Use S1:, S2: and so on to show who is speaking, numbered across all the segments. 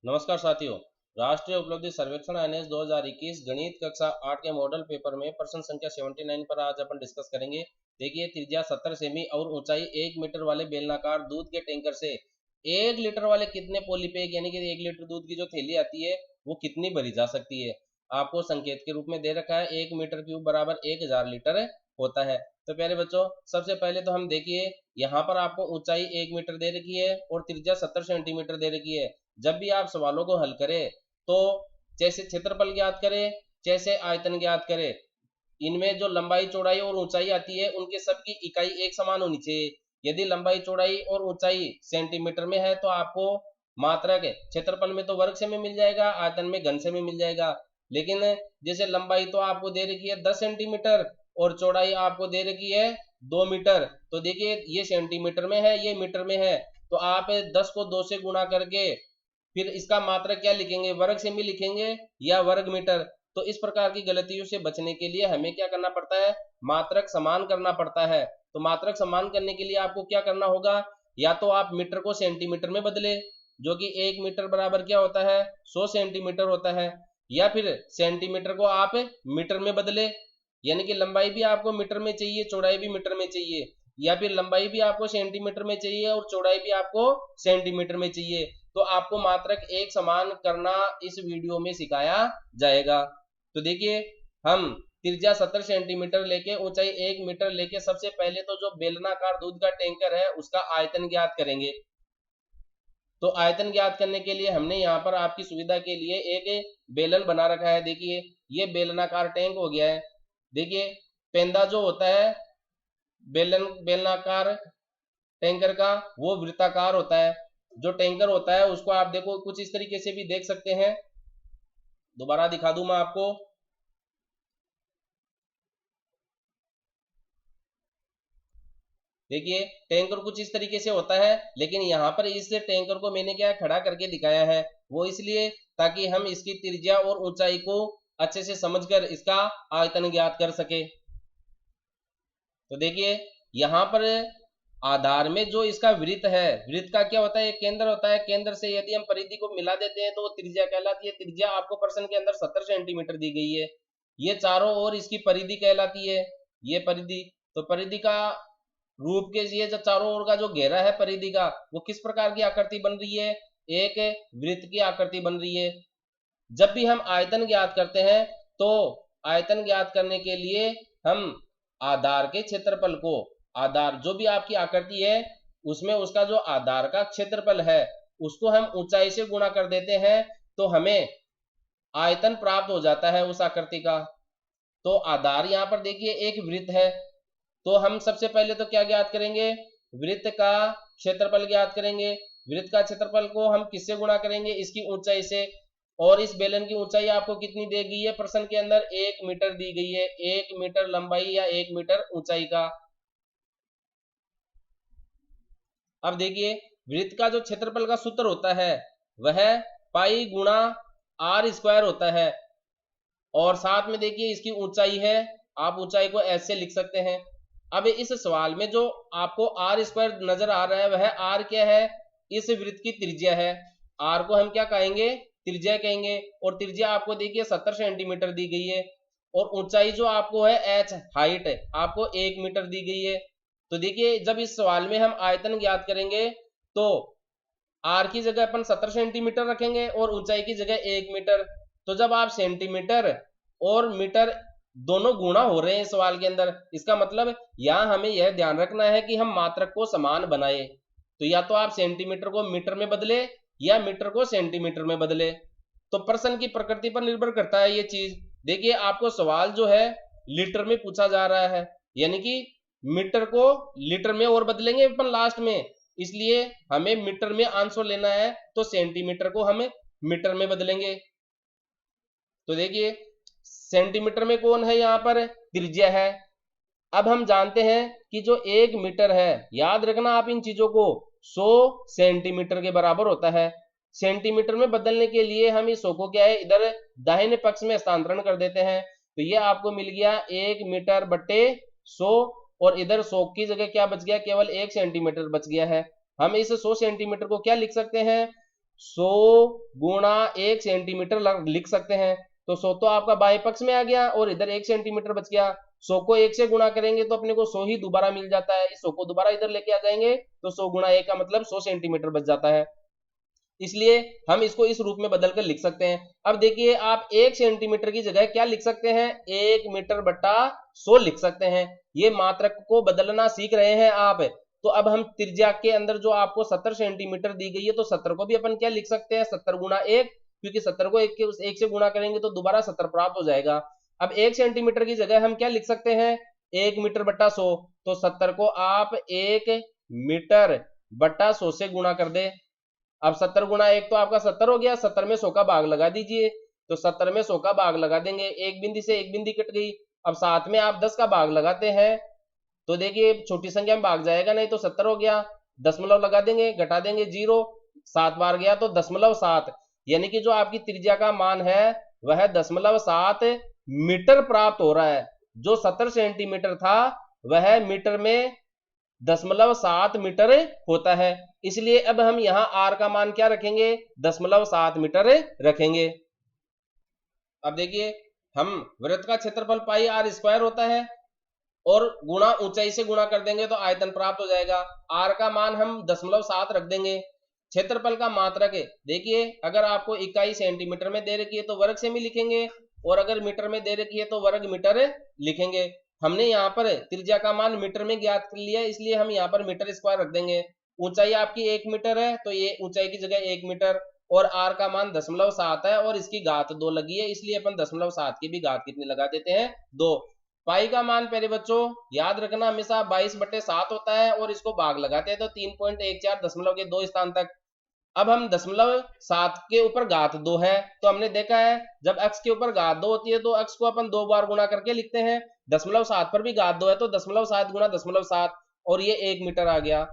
S1: नमस्कार साथियों। राष्ट्रीय उपलब्धि सर्वेक्षण एनएस 2021 गणित कक्षा 8 के मॉडल पेपर में प्रश्न संख्या 79 पर आज अपन डिस्कस करेंगे। देखिए, त्रिज्या 70 सेमी और ऊंचाई 1 मीटर वाले बेलनाकार दूध के टैंकर से 1 लीटर वाले कितने पॉलीपैक यानी कि 1 लीटर दूध की जो थैली आती है वो कितनी भरी जा सकती है। आपको संकेत के रूप में दे रखा है 1 मीटर क्यूब बराबर 1000 लीटर होता है। तो प्यारे बच्चों, सबसे पहले तो हम देखिए, यहाँ पर आपको ऊंचाई 1 मीटर दे रखी है और त्रिज्या 70 सेंटीमीटर दे रखी है। जब भी आप सवालों को हल करें तो जैसे क्षेत्रफल ज्ञात करें, जैसे आयतन ज्ञात करें, इनमें जो लंबाई चौड़ाई और ऊंचाई आती है उनके सबकी इकाई एक समान होनी चाहिए। यदि लंबाई चौड़ाई और ऊंचाई सेंटीमीटर में है तो आपको मात्रक क्षेत्रफल में तो वर्ग से में मिल जाएगा, आयतन में घन से में मिल जाएगा। लेकिन जैसे लंबाई तो आपको दे रखी है 10 सेंटीमीटर और चौड़ाई आपको दे रखी है 2 मीटर। तो देखिए, ये सेंटीमीटर में है, ये मीटर में है, तो आप 10 को 2 से गुणा करके फिर इसका मात्रक क्या लिखेंगे, वर्ग सेमी लिखेंगे या वर्ग मीटर। तो इस प्रकार की गलतियों से बचने के लिए हमें क्या करना पड़ता है, मात्रक समान करना पड़ता है। तो मात्रक समान करने के लिए आपको क्या करना होगा, या तो आप मीटर को सेंटीमीटर में बदले, जो कि 1 मीटर बराबर क्या होता है, 100 सेंटीमीटर होता है, या फिर सेंटीमीटर को आप मीटर में बदले, यानी कि लंबाई भी आपको मीटर में चाहिए, चौड़ाई भी मीटर में चाहिए, या फिर लंबाई भी आपको सेंटीमीटर में चाहिए और चौड़ाई भी आपको सेंटीमीटर में चाहिए। तो आपको मात्रक एक समान करना इस वीडियो में सिखाया जाएगा। तो देखिए, हम त्रिज्या 70 सेंटीमीटर लेके ऊंचाई 1 मीटर लेके सबसे पहले तो जो बेलनाकार दूध का टैंकर है उसका आयतन ज्ञात करेंगे। तो आयतन ज्ञात करने के लिए हमने यहाँ पर आपकी सुविधा के लिए एक बेलन बना रखा है। देखिए, ये बेलनाकार टैंक हो गया है। देखिए, पेंदा जो होता है बेलनाकार टैंकर का वो वृत्ताकार होता है। जो टैंकर होता है उसको आप देखो कुछ इस तरीके से भी देख सकते हैं। दोबारा दिखा दूं मैं आपको। देखिए, टैंकर कुछ इस तरीके से होता है, लेकिन यहाँ पर इस टैंकर को मैंने क्या खड़ा करके दिखाया है, वो इसलिए ताकि हम इसकी त्रिज्या और ऊंचाई को अच्छे से समझकर इसका आयतन ज्ञात कर सके। तो देखिए, यहाँ पर आधार में जो इसका वृत्त है, वृत्त का क्या होता है, एक केंद्र होता है। केंद्र से यदि हम परिधि को मिला देते हैं तो वो त्रिज्या कहलाती है। त्रिज्या आपको प्रश्न के अंदर 70 सेंटीमीटर दी गई है। ये चारों ओर इसकी परिधि कहलाती है, ये परिधि। तो परिधि का रूप के लिए जो चारों ओर का जो घेरा है परिधि का, वो किस प्रकार की आकृति बन रही है, एक वृत्त की आकृति बन रही है। जब भी हम आयतन ज्ञात करते हैं तो आयतन ज्ञात करने के लिए हम आधार के क्षेत्रफल को, आधार जो भी आपकी आकृति है उसमें उसका जो आधार का क्षेत्रफल है उसको हम ऊंचाई से गुणा कर देते हैं, तो हमें आयतन प्राप्त हो जाता है उस आकृति का। तो आधार यहाँ पर देखिए एक वृत्त है, तो हम सबसे पहले तो क्या ज्ञात करेंगे, वृत्त का क्षेत्रफल ज्ञात करेंगे। वृत्त का क्षेत्रफल को हम किससे गुणा करेंगे, इसकी ऊंचाई से। और इस बेलन की ऊंचाई आपको कितनी दी गई है प्रश्न के अंदर, 1 मीटर दी गई है। 1 मीटर लंबाई या 1 मीटर ऊंचाई का। अब देखिए, वृत्त का जो क्षेत्रफल का सूत्र होता है वह पाई गुणा आर स्क्वायर होता है, और साथ में देखिए इसकी ऊंचाई है, आप ऊंचाई को ऐसे लिख सकते हैं। अब इस सवाल में जो आपको आर स्क्वायर नजर आ रहा है वह आर क्या है, इस वृत्त की त्रिज्या है। आर को हम क्या कहेंगे, त्रिज्या कहेंगे। और त्रिज्या आपको देखिए 70 सेंटीमीटर दी गई है, और ऊंचाई जो आपको है एच हाइट आपको 1 मीटर दी गई है। तो देखिए, जब इस सवाल में हम आयतन ज्ञात करेंगे तो आर की जगह अपन 70 सेंटीमीटर रखेंगे और ऊंचाई की जगह 1 मीटर। तो जब आप सेंटीमीटर और मीटर दोनों गुणा हो रहे हैं सवाल के अंदर, इसका मतलब यहां हमें यह ध्यान रखना है कि हम मात्रक को समान बनाए। तो या तो आप सेंटीमीटर को मीटर में बदले या मीटर को सेंटीमीटर में बदले। तो प्रश्न की प्रकृति पर निर्भर करता है ये चीज। देखिए, आपको सवाल जो है लीटर में पूछा जा रहा है, यानी कि मीटर को लीटर में और बदलेंगे अपन लास्ट में, इसलिए हमें मीटर में आंसर लेना है, तो सेंटीमीटर को हम मीटर में बदलेंगे। तो देखिए, सेंटीमीटर में कौन है, यहाँ पर त्रिज्या है। अब हम जानते हैं कि जो 1 मीटर है, याद रखना आप इन चीजों को, 100 सेंटीमीटर के बराबर होता है। सेंटीमीटर में बदलने के लिए हम इस 100 को क्या है, इधर दाहिने पक्ष में हस्तांतरण कर देते हैं। तो ये आपको मिल गया 1 मीटर बट्टे 100, और इधर 100 की जगह क्या बच गया, केवल 1 सेंटीमीटर बच गया है। हम इस 100 सेंटीमीटर को क्या लिख सकते हैं, 100 गुणा 1 सेंटीमीटर लिख सकते हैं। तो 100 तो आपका बाएं पक्ष में आ गया और इधर 1 सेंटीमीटर बच गया। 100 को 1 से गुणा करेंगे तो अपने को 100 ही दोबारा मिल जाता है। इस 100 को दोबारा इधर लेके आ जाएंगे तो 100 गुणा 1 का मतलब 100 सेंटीमीटर बच जाता है। इसलिए हम इसको इस रूप में बदलकर लिख सकते हैं। अब देखिए आप 1 सेंटीमीटर की जगह क्या लिख सकते हैं, 1 मीटर बटा 100 लिख सकते हैं। ये मात्रक को बदलना सीख रहे हैं आप। तो अब हम त्रिज्या के अंदर जो आपको 70 सेंटीमीटर दी गई है, तो 70 को भी अपन क्या लिख सकते हैं, 70 गुणा 1, क्योंकि 70 को 1 से गुणा करेंगे तो दोबारा 70 प्राप्त हो जाएगा। अब 1 सेंटीमीटर की जगह हम क्या लिख सकते हैं, 1 मीटर बटा 100। तो 70 को आप 1 मीटर बटा 100 से गुणा कर दे। अब 70 गुणा 1 तो आपका 70 हो गया, 70 में 100 का भाग लगा दीजिए। तो 70 में 100 का भाग लगा देंगे, एक बिंदी से एक बिंदी कट गई। अब साथ में आप 10 का भाग लगाते हैं तो देखिए छोटी संख्या में भाग जाएगा नहीं, तो 70 हो गया। दशमलव लगा देंगे, घटा देंगे 0, 7 बार गया तो 0.7, यानी कि जो आपकी त्रिज्या का मान है वह 0.7 मीटर प्राप्त हो रहा है। जो 70 सेंटीमीटर था वह मीटर में 0.7 मीटर होता है। इसलिए अब हम यहां r का मान क्या रखेंगे, 0.7 मीटर रखेंगे। अब देखिए हम वृत्त का क्षेत्रफल पाई r स्क्वायर होता है और गुणा ऊंचाई से गुणा कर देंगे तो आयतन प्राप्त हो जाएगा। r का मान हम 0.7 रख देंगे। क्षेत्रफल का मात्रक है, देखिए अगर आपको इकाई सेंटीमीटर में दे रखी है तो वर्ग सेमी लिखेंगे, और अगर मीटर में दे रखी है तो वर्ग मीटर लिखेंगे। हमने यहाँ पर त्रिज्या का मान मीटर में ज्ञात कर लिया, इसलिए हम यहाँ पर मीटर स्क्वायर रख देंगे। ऊंचाई आपकी 1 मीटर है तो ये ऊंचाई की जगह 1 मीटर, और r का मान 0.7 है और इसकी घात 2 लगी है, इसलिए अपन 0.7 की भी घात कितनी लगा देते हैं, 2। पाई का मान पहले बच्चों याद रखना हमेशा 22/7 होता है, और इसको भाग लगाते हैं तो 3.14 दशमलव के 2 स्थान तक। अब हम 0.7 के ऊपर घात 2 है, तो हमने देखा है जब x के ऊपर घात 2 होती है तो x को अपन 2 बार गुणा करके लिखते हैं। 0.7 पर भी घात 2 है तो 0.7 गुणा 0.7, और ये 1 मीटर आ गया।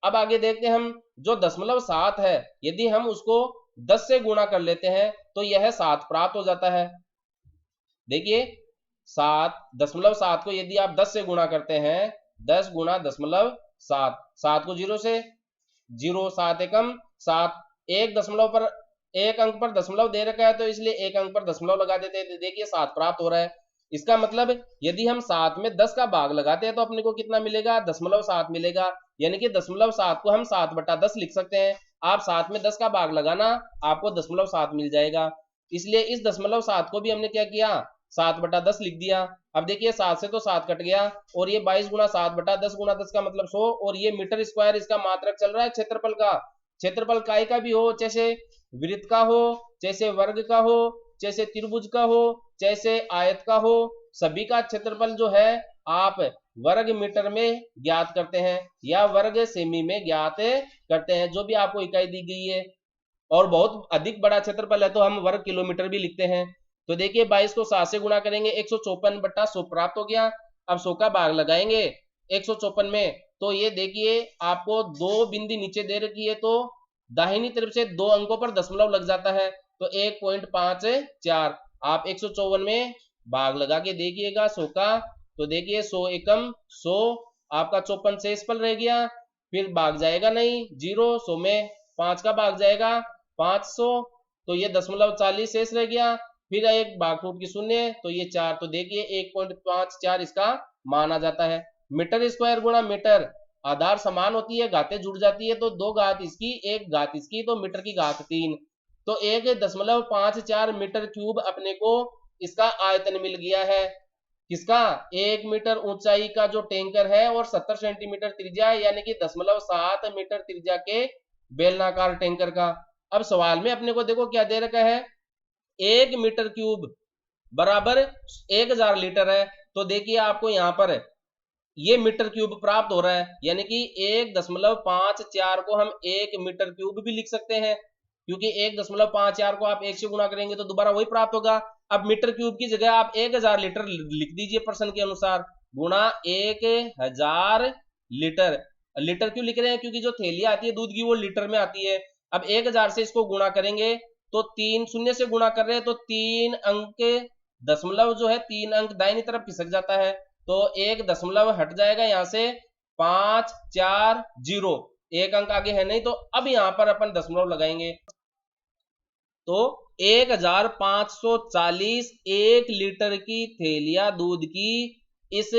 S1: अब आगे देखते हैं हम, जो 0.7 है यदि हम उसको 10 से गुणा कर लेते हैं तो यह 7 प्राप्त हो जाता है। देखिए 7.7 को यदि आप 10 से गुणा करते हैं, 10 गुणा 0.7, 7 को 0 से 0, 7 एकम 7, एक दशमलव पर एक अंक पर दशमलव दे रखा है तो इसलिए एक अंक पर दशमलव लगा देते हैं, देखिए 7 प्राप्त हो रहा है। इसका मतलब यदि हम 7 में 10 का भाग लगाते हैं तो अपने को कितना मिलेगा, 0.7 मिलेगा, यानी कि 0.7 को हम 7/10 लिख सकते हैं। आप 7 में 10 का भाग लगाना, आपको 0.7 मिल जाएगा। इसलिए इस 0.7 को भी हमने क्या किया, 7/10 लिख दिया। अब देखिए 7 से तो 7 कट गया, और ये 22 गुणा 7/10 गुणा 10 का मतलब 100, और ये मीटर स्क्वायर इसका मात्रक चल रहा है क्षेत्रफल का। क्षेत्रफल काय का भी हो, जैसे वृत्त का हो, जैसे वर्ग का हो, जैसे त्रिभुज का हो, जैसे आयत का हो, सभी का क्षेत्रफल जो है आप वर्ग मीटर में ज्ञात करते हैं या वर्ग सेमी में ज्ञात करते हैं, जो भी आपको इकाई दी गई है। और बहुत अधिक बड़ा क्षेत्रफल है तो हम वर्ग किलोमीटर भी लिखते हैं। तो देखिए 22 को 7 से गुणा करेंगे, 154/100 प्राप्त हो गया। अब 100 का भाग लगाएंगे 154 में, तो ये देखिए आपको 2 बिंदी नीचे दे रखी है, तो दाहिनी तरफ से 2 अंकों पर दशमलव लग जाता है, तो 1.54। आप 154 में भाग लगा के देखिएगा 100 का, तो देखिए 100 एकम 100, आपका 54 शेषफल रह गया, फिर भाग जाएगा नहीं 0, 100 में 5 का भाग जाएगा 500, तो ये 0.40 शेष रह गया, फिर एक भाग फूट की शून्य, तो ये 4, तो देखिए 1.54 इसका मान आ जाता है। मीटर स्क्वायर गुणा मीटर, आधार समान होती है, घातें जुड़ जाती है, तो 2 घात इसकी 1 घात इसकी, तो मीटर की घात 3, तो 1.54 मीटर क्यूब अपने को इसका आयतन मिल गया है। किसका, 1 मीटर ऊंचाई का जो टैंकर है और 70 सेंटीमीटर त्रिज्या, यानी कि 0.7 मीटर त्रिज्या के बेलनाकार टैंकर का। अब सवाल में अपने को देखो क्या दे रखा है, 1 मीटर क्यूब बराबर 1000 लीटर है, तो देखिए आपको यहां पर ये मीटर क्यूब प्राप्त हो रहा है, यानी कि 1.54 को हम 1 मीटर क्यूब भी लिख सकते हैं, क्योंकि 1.54 को आप 1 से गुणा करेंगे तो दोबारा वही प्राप्त होगा। अब मीटर क्यूब की जगह आप 1000 लीटर लिख दीजिए प्रश्न के अनुसार, गुणा 1000 लीटर। लीटर क्यों लिख रहे हैं, क्योंकि जो थैली आती है दूध की वो लीटर में आती है। अब 1000 से इसको गुणा करेंगे तो 3 शून्य से गुणा कर रहे हैं तो 3 अंक दशमलव जो है 3 अंक दाहिनी तरफ खिसक जाता है, तो 1 दशमलव हट जाएगा यहां से, 540, 1 अंक आगे है नहीं, तो अब यहां पर अपन दशमलव लगाएंगे। तो 1540 1 लीटर की थैलियां दूध की इस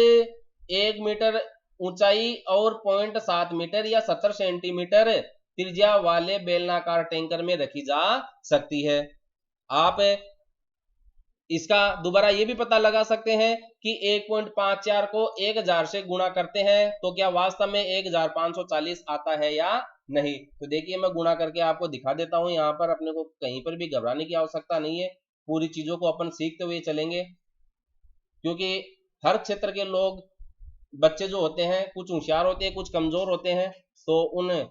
S1: 1 मीटर ऊंचाई और 0.7 मीटर या 70 सेंटीमीटर त्रिज्या वाले बेलनाकार टैंकर में रखी जा सकती है। आप इसका दोबारा ये भी पता लगा सकते हैं कि 1.54 को 1000 से गुणा करते हैं तो क्या वास्तव में 1540 आता है या नहीं। तो देखिए मैं गुणा करके आपको दिखा देता हूं। यहाँ पर अपने को कहीं पर भी घबराने की आवश्यकता नहीं है, पूरी चीजों को अपन सीखते हुए चलेंगे, क्योंकि हर क्षेत्र के लोग बच्चे जो होते हैं कुछ होशियार होते हैं, कुछ कमजोर होते हैं। तो उन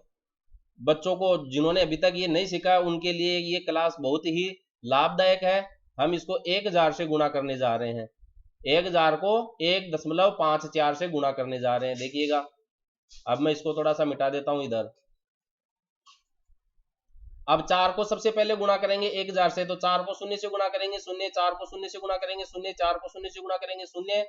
S1: बच्चों को जिन्होंने अभी तक ये नहीं सीखा उनके लिए ये क्लास बहुत ही लाभदायक है। हम इसको 1000 से गुणा करने जा रहे हैं, 1000 को 1.54 से गुणा करने जा रहे हैं। देखिएगा अब मैं इसको थोड़ा सा मिटा देता हूं इधर। अब 4 को सबसे पहले गुणा करेंगे 1000 से, तो 4 को 0 से गुणा करेंगे 0, 4 को 0 से गुणा करेंगे 0, 4 को 0 से गुणा करेंगे 0,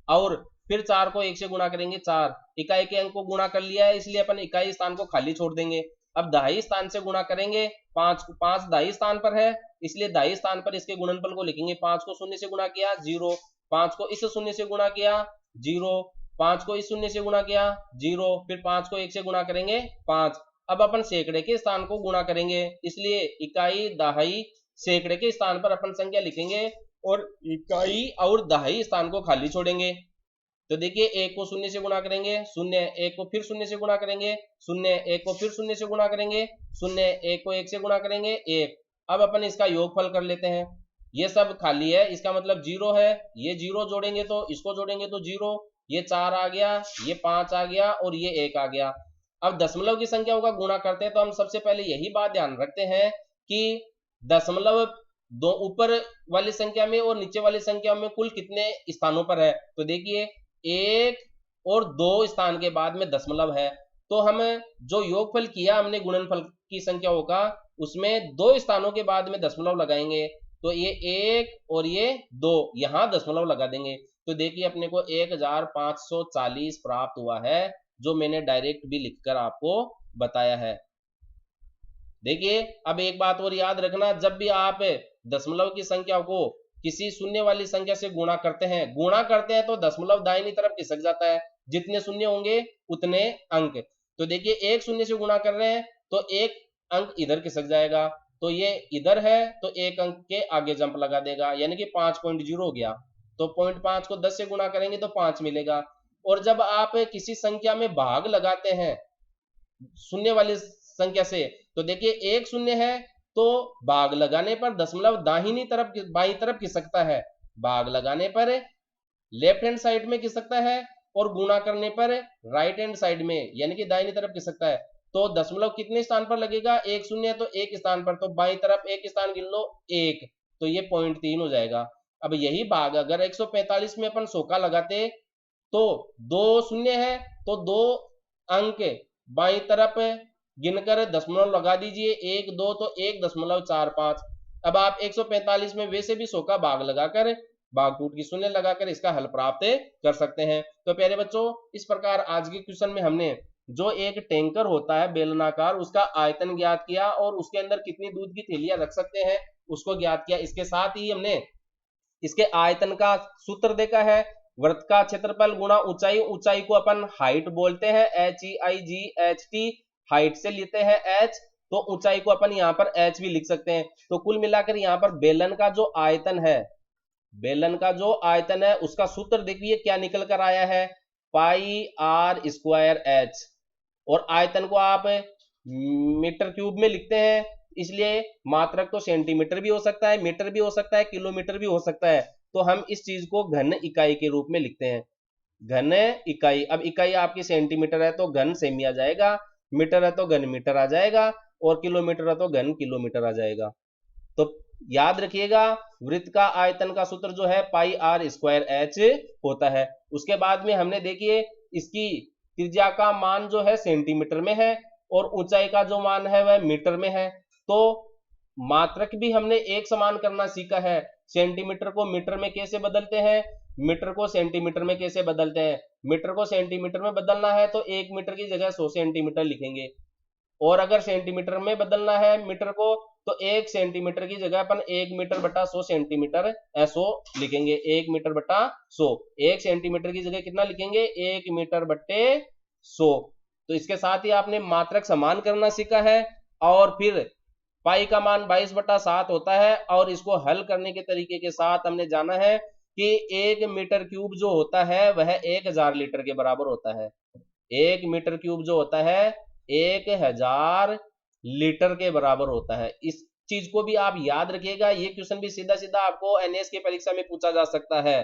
S1: और फिर 4 को 1 से गुणा करेंगे 4। इकाई के अंक को गुणा कर लिया है इसलिए अपन इकाई स्थान को खाली छोड़ देंगे। अब दहाई स्थान से गुणा करेंगे 5 दहाई स्थान पर है इसलिए दहाई स्थान पर इसके गुणनफल को लिखेंगे। 5 को 0 से गुणा किया 0, 5 को इस 0 से गुणा किया 0, 5 को इस 0 से गुणा किया 0, फिर 5 को 1 से गुणा करेंगे 5। अब अपन सैकड़े के स्थान को गुणा करेंगे इसलिए इकाई दहाई सैकड़े के स्थान पर अपन संख्या लिखेंगे और इकाई और दहाई स्थान को खाली छोड़ेंगे। तो देखिए 1 को 0 से गुणा करेंगे 0, 1 को फिर 0 से गुणा करेंगे 0, 1 को फिर 0 से गुणा करेंगे 0, 1 को 1 से गुणा करेंगे 1। अब अपन इसका योगफल कर लेते हैं। ये सब खाली है इसका मतलब 0 है, ये 0 जोड़ेंगे तो इसको जोड़ेंगे तो 0, ये 4 आ गया, ये 5 आ गया और ये 1 आ गया। अब दशमलव की संख्याओं का गुणा करते हैं तो हम सबसे पहले यही बात ध्यान रखते हैं कि दशमलव दो ऊपर वाली संख्या में और नीचे वाली संख्या में कुल कितने स्थानों पर है। तो देखिए 1 और 2 स्थान के बाद में दशमलव है, तो हम जो योगफल किया हमने गुणनफल की संख्याओं का उसमें 2 स्थानों के बाद में दशमलव लगाएंगे। तो ये 1 और ये 2 यहां दशमलव लगा देंगे। तो देखिए अपने को 1540 प्राप्त हुआ है जो मैंने डायरेक्ट भी लिखकर आपको बताया है। देखिए अब एक बात और याद रखना, जब भी आप दशमलव की संख्या को किसी शून्य वाली संख्या से गुणा करते हैं तो दशमलव दाहिनी तरफ खिसक जाता है, जितने शून्य होंगे उतने अंक। तो देखिए 1 शून्य से गुणा कर रहे हैं तो 1 अंक इधर खिसक जाएगा, तो ये इधर है तो 1 अंक के आगे जंप लगा देगा यानी कि 5.0 हो गया। तो 0.5 को 10 से गुणा करेंगे तो 5 मिलेगा। और जब आप किसी संख्या में भाग लगाते हैं शून्य वाली संख्या से, तो देखिए 1 शून्य है तो भाग लगाने पर दशमलव दाहिनी तरफ बाईं तरफ खिसकता है, भाग लगाने पर लेफ्ट हैंड साइड में खिसकता है और गुणा करने पर राइट हैंड साइड में यानी कि दाहिनी तरफ खिसकता है। तो दशमलव कितने स्थान पर लगेगा, 1 शून्य है तो 1 स्थान पर, तो बाईं तरफ 1 स्थान गिन लो 1, तो ये 0.3 हो जाएगा। अब यही भाग अगर 145 में अपन 100 का लगाते तो 2 शून्य है तो 2 अंक बाईं तरफ गिनकर दशमलव लगा दीजिए, 1 2 तो 1.45। अब आप 145 में वैसे भी 100 का भाग लगाकर भाग टूट की शून्य लगाकर इसका हल प्राप्त कर सकते हैं। तो प्यारे बच्चों इस प्रकार आज के क्वेश्चन में हमने जो एक टैंकर होता है बेलनाकार उसका आयतन ज्ञात किया और उसके अंदर कितनी दूध की थैलियां रख सकते हैं उसको ज्ञात किया। इसके साथ ही हमने इसके आयतन का सूत्र देखा है, वृत्त का क्षेत्रफल गुणा ऊंचाई, ऊंचाई को अपन हाइट बोलते हैं, HEIGHT, हाइट से लेते हैं h, तो ऊंचाई को अपन यहाँ पर h भी लिख सकते हैं। तो कुल मिलाकर यहाँ पर बेलन का जो आयतन है, बेलन का जो आयतन है उसका सूत्र देखिए क्या निकल कर आया है, पाई आर स्क्वायर h। और आयतन को आप मीटर क्यूब में लिखते हैं इसलिए मात्रक तो सेंटीमीटर भी हो सकता है, मीटर भी हो सकता है, किलोमीटर भी हो सकता है। तो हम इस चीज को घन इकाई के रूप में लिखते हैं, घन इकाई। अब इकाई आपकी सेंटीमीटर है तो घन सेमी आ जाएगा, मीटर है तो घन मीटर आ जाएगा और किलोमीटर है तो घन किलोमीटर आ जाएगा। तो याद रखिएगा वृत्त का आयतन का सूत्र जो है पाई आर स्क्वायर एच होता है। उसके बाद में हमने देखिए इसकी त्रिज्या का मान जो है सेंटीमीटर में है और ऊंचाई का जो मान है वह मीटर में है। तो मात्रक भी हमने एक समान करना सीखा है, सेंटीमीटर को मीटर में कैसे बदलते हैं, मीटर को सेंटीमीटर में कैसे बदलते हैं। मीटर को सेंटीमीटर में बदलना है तो 1 मीटर की जगह 100 सेंटीमीटर लिखेंगे, और अगर सेंटीमीटर में बदलना है मीटर को तो 1 सेंटीमीटर की जगह अपन 1 मीटर बटा 100 सेंटीमीटर 100 लिखेंगे, 1 मीटर बटा 100। 1 सेंटीमीटर की जगह कितना लिखेंगे, 1 मीटर बटे 100। तो इसके साथ ही आपने मात्रक समान करना सीखा है, और फिर पाई का मान 22/7 होता है, और इसको हल करने के तरीके के साथ हमने जाना है कि 1 मीटर क्यूब जो होता है वह 1000 लीटर के बराबर होता है। 1 मीटर क्यूब जो होता है 1000 लीटर के बराबर होता है। इस चीज को भी आप याद रखिएगा, ये क्वेश्चन भी सीधा सीधा आपको एनएस की परीक्षा में पूछा जा सकता है।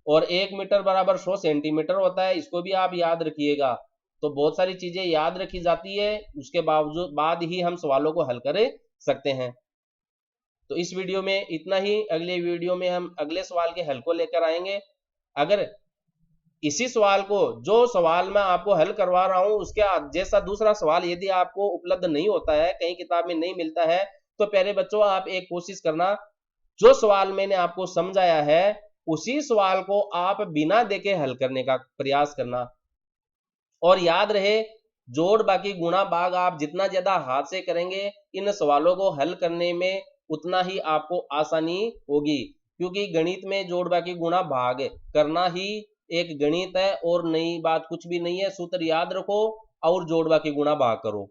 S1: और 1 मीटर बराबर 100 सेंटीमीटर होता है, इसको भी आप याद रखिएगा। तो बहुत सारी चीजें याद रखी जाती है, उसके बावजूद बाद ही हम सवालों को हल कर सकते हैं। तो इस वीडियो में इतना ही, अगले वीडियो में हम अगले सवाल के हल को लेकर आएंगे। अगर इसी सवाल को, जो सवाल मैं आपको हल करवा रहा हूं उसके जैसा दूसरा सवाल यदि आपको उपलब्ध नहीं होता है, कहीं किताब में नहीं मिलता है, तो प्यारे बच्चों आप एक कोशिश करना, जो सवाल मैंने आपको समझाया है उसी सवाल को आप बिना देखे हल करने का प्रयास करना। और याद रहे, जोड़ बाकी गुणा भाग आप जितना ज्यादा हाथ से करेंगे इन सवालों को हल करने में उतना ही आपको आसानी होगी, क्योंकि गणित में जोड़ बाकी गुणा भाग करना ही एक गणित है, और नई बात कुछ भी नहीं है। सूत्र याद रखो और जोड़ बाकी गुणा भाग करो।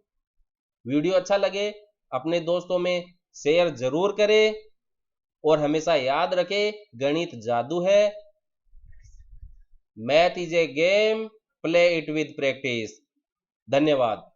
S1: वीडियो अच्छा लगे अपने दोस्तों में शेयर जरूर करें, और हमेशा याद रखें, गणित जादू है, math is a game, play it with practice. धन्यवाद।